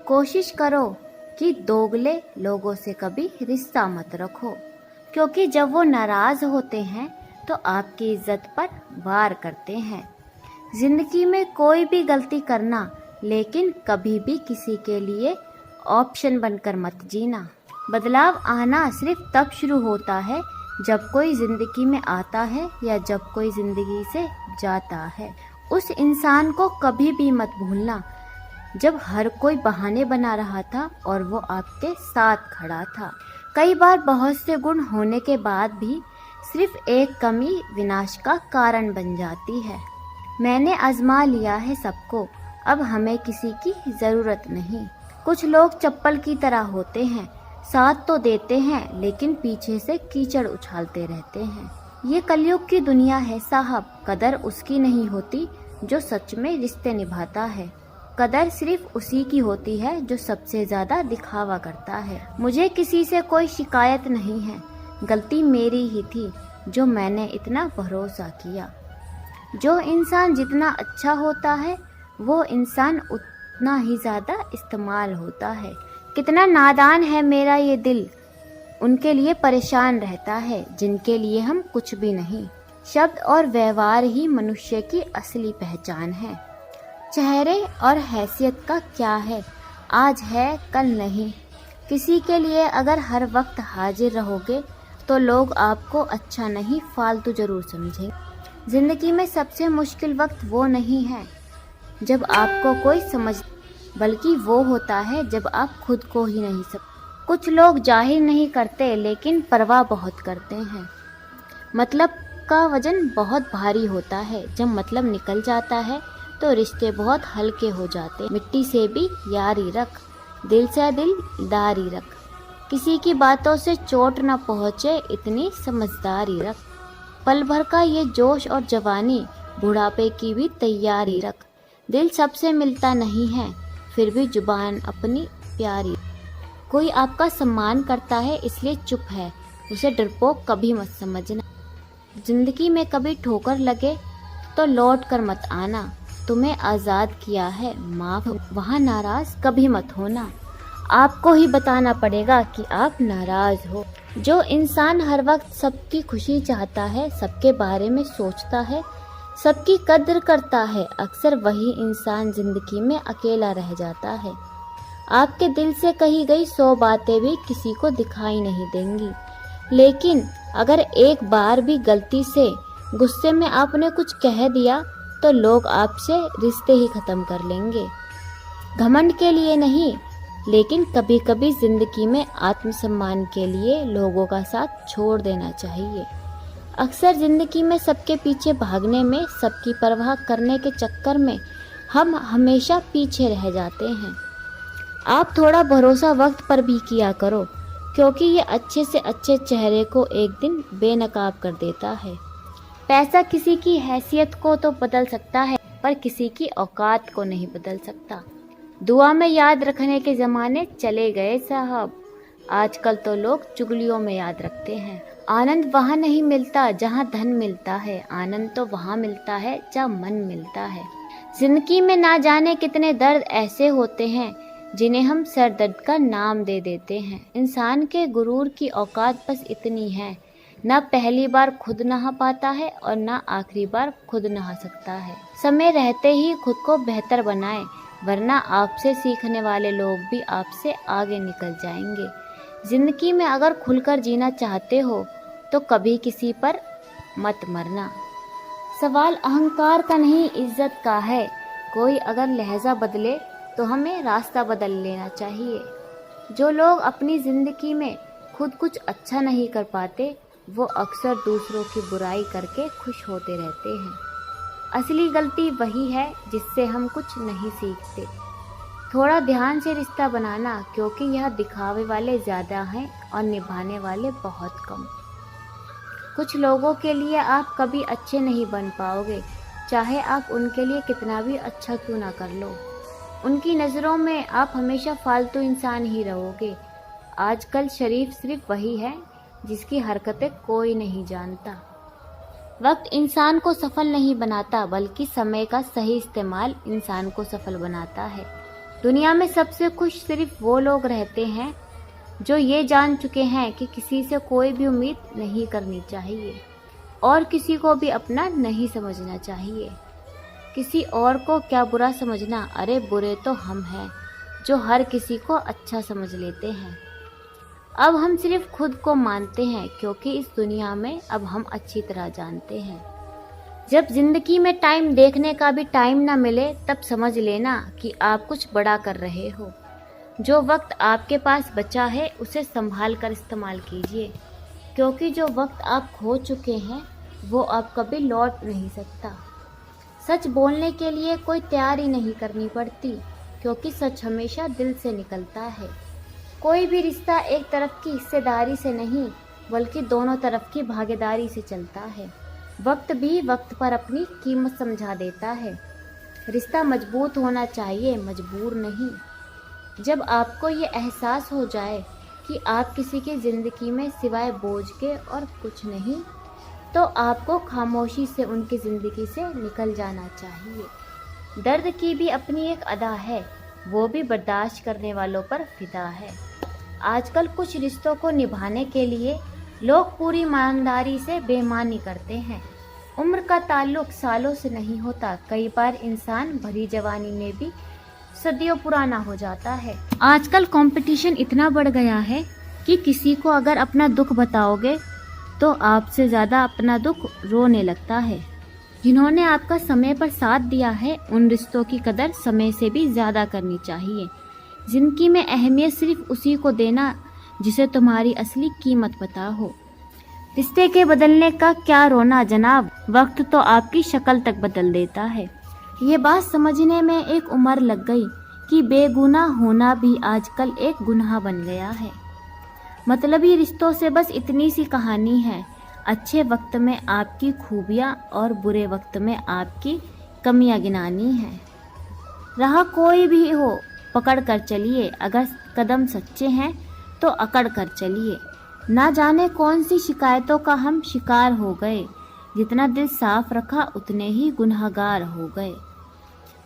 कोशिश करो कि दोगले लोगों से कभी रिश्ता मत रखो, क्योंकि जब वो नाराज होते हैं तो आपकी इज्जत पर वार करते हैं। जिंदगी में कोई भी गलती करना, लेकिन कभी भी किसी के लिए ऑप्शन बनकर मत जीना। बदलाव आना सिर्फ तब शुरू होता है जब कोई जिंदगी में आता है या जब कोई जिंदगी से जाता है। उस इंसान को कभी भी मत भूलना जब हर कोई बहाने बना रहा था और वो आपके साथ खड़ा था। कई बार बहुत से गुण होने के बाद भी सिर्फ एक कमी विनाश का कारण बन जाती है। मैंने आजमा लिया है सबको, अब हमें किसी की जरूरत नहीं। कुछ लोग चप्पल की तरह होते हैं, साथ तो देते हैं लेकिन पीछे से कीचड़ उछालते रहते हैं। ये कलयुग की दुनिया है साहब, कदर उसकी नहीं होती जो सच में रिश्ते निभाता है। कदर सिर्फ उसी की होती है जो सबसे ज्यादा दिखावा करता है। मुझे किसी से कोई शिकायत नहीं है, गलती मेरी ही थी जो मैंने इतना भरोसा किया। जो इंसान जितना अच्छा होता है वो इंसान उतना ही ज्यादा इस्तेमाल होता है। कितना नादान है मेरा ये दिल, उनके लिए परेशान रहता है जिनके लिए हम कुछ भी नहीं। शब्द और व्यवहार ही मनुष्य की असली पहचान है। चेहरे और हैसियत का क्या है, आज है कल नहीं। किसी के लिए अगर हर वक्त हाजिर रहोगे तो लोग आपको अच्छा नहीं फालतू जरूर समझेंगे। जिंदगी में सबसे मुश्किल वक्त वो नहीं है जब आपको कोई समझ, बल्कि वो होता है जब आप खुद को ही नहीं समझ। कुछ लोग जाहिर नहीं करते लेकिन परवाह बहुत करते हैं। मतलब का वजन बहुत भारी होता है, जब मतलब निकल जाता है तो रिश्ते बहुत हल्के हो जाते। मिट्टी से भी यारी रख, दिल से दिलदारी रख, किसी की बातों से चोट न पहुँचे इतनी समझदारी रख। पल भर का ये जोश और जवानी, बुढ़ापे की भी तैयारी रख। दिल सबसे मिलता नहीं है, फिर भी जुबान अपनी प्यारी। कोई आपका सम्मान करता है इसलिए चुप है, उसे डरपोक कभी मत समझना। जिंदगी में कभी ठोकर लगे तो लौट कर मत आना। तुम्हें आज़ाद किया है माफ, वहाँ नाराज कभी मत होना। आपको ही बताना पड़ेगा कि आप नाराज हो। जो इंसान हर वक्त सबकी खुशी चाहता है, सबके बारे में सोचता है, सबकी कद्र करता है, अक्सर वही इंसान जिंदगी में अकेला रह जाता है। आपके दिल से कही गई 100 बातें भी किसी को दिखाई नहीं देंगी, लेकिन अगर एक बार भी गलती से गुस्से में आपने कुछ कह दिया तो लोग आपसे रिश्ते ही खत्म कर लेंगे। घमंड के लिए नहीं, लेकिन कभी कभी जिंदगी में आत्मसम्मान के लिए लोगों का साथ छोड़ देना चाहिए। अक्सर जिंदगी में सबके पीछे भागने में, सबकी परवाह करने के चक्कर में हम हमेशा पीछे रह जाते हैं। आप थोड़ा भरोसा वक्त पर भी किया करो, क्योंकि ये अच्छे से अच्छे चेहरे को एक दिन बेनकाब कर देता है। पैसा किसी की हैसियत को तो बदल सकता है, पर किसी की औकात को नहीं बदल सकता। दुआ में याद रखने के ज़माने चले गए साहब, आजकल तो लोग चुगलियों में याद रखते हैं। आनंद वहाँ नहीं मिलता जहाँ धन मिलता है, आनंद तो वहाँ मिलता है जहाँ मन मिलता है। जिंदगी में ना जाने कितने दर्द ऐसे होते हैं जिन्हें हम सर दर्द का नाम दे देते हैं। इंसान के गुरूर की औकात बस इतनी है, ना पहली बार खुद नहा पाता है और ना आखिरी बार खुद नहा सकता है। समय रहते ही खुद को बेहतर बनाएं, वरना आपसे सीखने वाले लोग भी आपसे आगे निकल जाएंगे। जिंदगी में अगर खुलकर जीना चाहते हो तो कभी किसी पर मत मरना। सवाल अहंकार का नहीं, इज्जत का है। कोई अगर लहजा बदले तो हमें रास्ता बदल लेना चाहिए। जो लोग अपनी जिंदगी में खुद कुछ अच्छा नहीं कर पाते, वो अक्सर दूसरों की बुराई करके खुश होते रहते हैं। असली गलती वही है जिससे हम कुछ नहीं सीखते। थोड़ा ध्यान से रिश्ता बनाना, क्योंकि यह दिखावे वाले ज़्यादा हैं और निभाने वाले बहुत कम। कुछ लोगों के लिए आप कभी अच्छे नहीं बन पाओगे, चाहे आप उनके लिए कितना भी अच्छा क्यों ना कर लो। उनकी नज़रों में आप हमेशा फालतू इंसान ही रहोगे। आजकल शरीफ सिर्फ वही है जिसकी हरकतें कोई नहीं जानता। वक्त इंसान को सफल नहीं बनाता, बल्कि समय का सही इस्तेमाल इंसान को सफल बनाता है। दुनिया में सबसे खुश सिर्फ वो लोग रहते हैं जो ये जान चुके हैं कि किसी से कोई भी उम्मीद नहीं करनी चाहिए और किसी को भी अपना नहीं समझना चाहिए। किसी और को क्या बुरा समझना, अरे बुरे तो हम हैं जो हर किसी को अच्छा समझ लेते हैं। अब हम सिर्फ खुद को मानते हैं क्योंकि इस दुनिया में अब हम अच्छी तरह जानते हैं। जब जिंदगी में टाइम देखने का भी टाइम ना मिले तब समझ लेना कि आप कुछ बड़ा कर रहे हो। जो वक्त आपके पास बचा है उसे संभाल कर इस्तेमाल कीजिए, क्योंकि जो वक्त आप खो चुके हैं वो अब कभी लौट नहीं सकता। सच बोलने के लिए कोई तैयारी नहीं करनी पड़ती, क्योंकि सच हमेशा दिल से निकलता है। कोई भी रिश्ता एक तरफ की हिस्सेदारी से नहीं बल्कि दोनों तरफ की भागीदारी से चलता है। वक्त भी वक्त पर अपनी कीमत समझा देता है। रिश्ता मजबूत होना चाहिए, मजबूर नहीं। जब आपको ये एहसास हो जाए कि आप किसी की ज़िंदगी में सिवाय बोझ के और कुछ नहीं, तो आपको खामोशी से उनकी ज़िंदगी से निकल जाना चाहिए। दर्द की भी अपनी एक अदा है, वो भी बर्दाश्त करने वालों पर फिदा है। आजकल कुछ रिश्तों को निभाने के लिए लोग पूरी ईमानदारी से बेईमानी करते हैं। उम्र का ताल्लुक सालों से नहीं होता, कई बार इंसान भरी जवानी में भी सदियों पुराना हो जाता है। आजकल कंपटीशन इतना बढ़ गया है कि किसी को अगर अपना दुख बताओगे तो आपसे ज़्यादा अपना दुख रोने लगता है। जिन्होंने आपका समय पर साथ दिया है उन रिश्तों की कदर समय से भी ज़्यादा करनी चाहिए। जिंदगी में अहमियत सिर्फ उसी को देना जिसे तुम्हारी असली कीमत पता हो। रिश्ते के बदलने का क्या रोना जनाब, वक्त तो आपकी शक्ल तक बदल देता है। ये बात समझने में एक उम्र लग गई कि बेगुनाह होना भी आजकल एक गुनाह बन गया है। मतलबी रिश्तों से बस इतनी सी कहानी है। अच्छे वक्त में आपकी खूबियाँ और बुरे वक्त में आपकी कमियाँ गिनानी है। राह कोई भी हो पकड़ कर चलिए, अगर कदम सच्चे हैं तो अकड़ कर चलिए। ना जाने कौन सी शिकायतों का हम शिकार हो गए, जितना दिल साफ रखा उतने ही गुनहगार हो गए।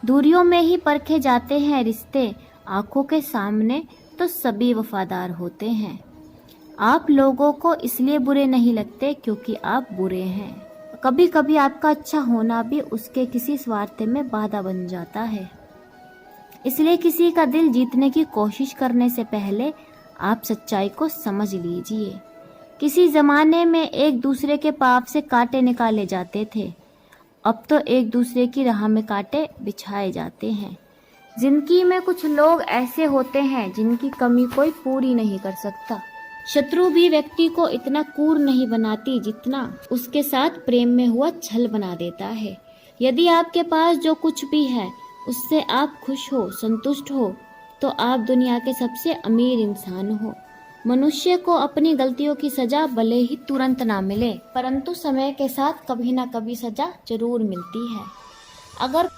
दूरियों में ही परखे जाते हैं रिश्ते, आंखों के सामने तो सभी वफादार होते हैं। आप लोगों को इसलिए बुरे नहीं लगते क्योंकि आप बुरे हैं। कभी कभी आपका अच्छा होना भी उसके किसी स्वार्थ में बाधा बन जाता है। इसलिए किसी का दिल जीतने की कोशिश करने से पहले आप सच्चाई को समझ लीजिए। किसी ज़माने में एक दूसरे के पाप से कांटे निकाले जाते थे, अब तो एक दूसरे की राह में कांटे बिछाए जाते हैं। जिंदगी में कुछ लोग ऐसे होते हैं जिनकी कमी कोई पूरी नहीं कर सकता। शत्रु भी व्यक्ति को इतना क्रूर नहीं बनाती जितना उसके साथ प्रेम में हुआ छल बना देता है। यदि आपके पास जो कुछ भी है उससे आप खुश हो, संतुष्ट हो, तो आप दुनिया के सबसे अमीर इंसान हो। मनुष्य को अपनी गलतियों की सजा भले ही तुरंत ना मिले, परंतु समय के साथ कभी ना कभी सजा जरूर मिलती है। अगर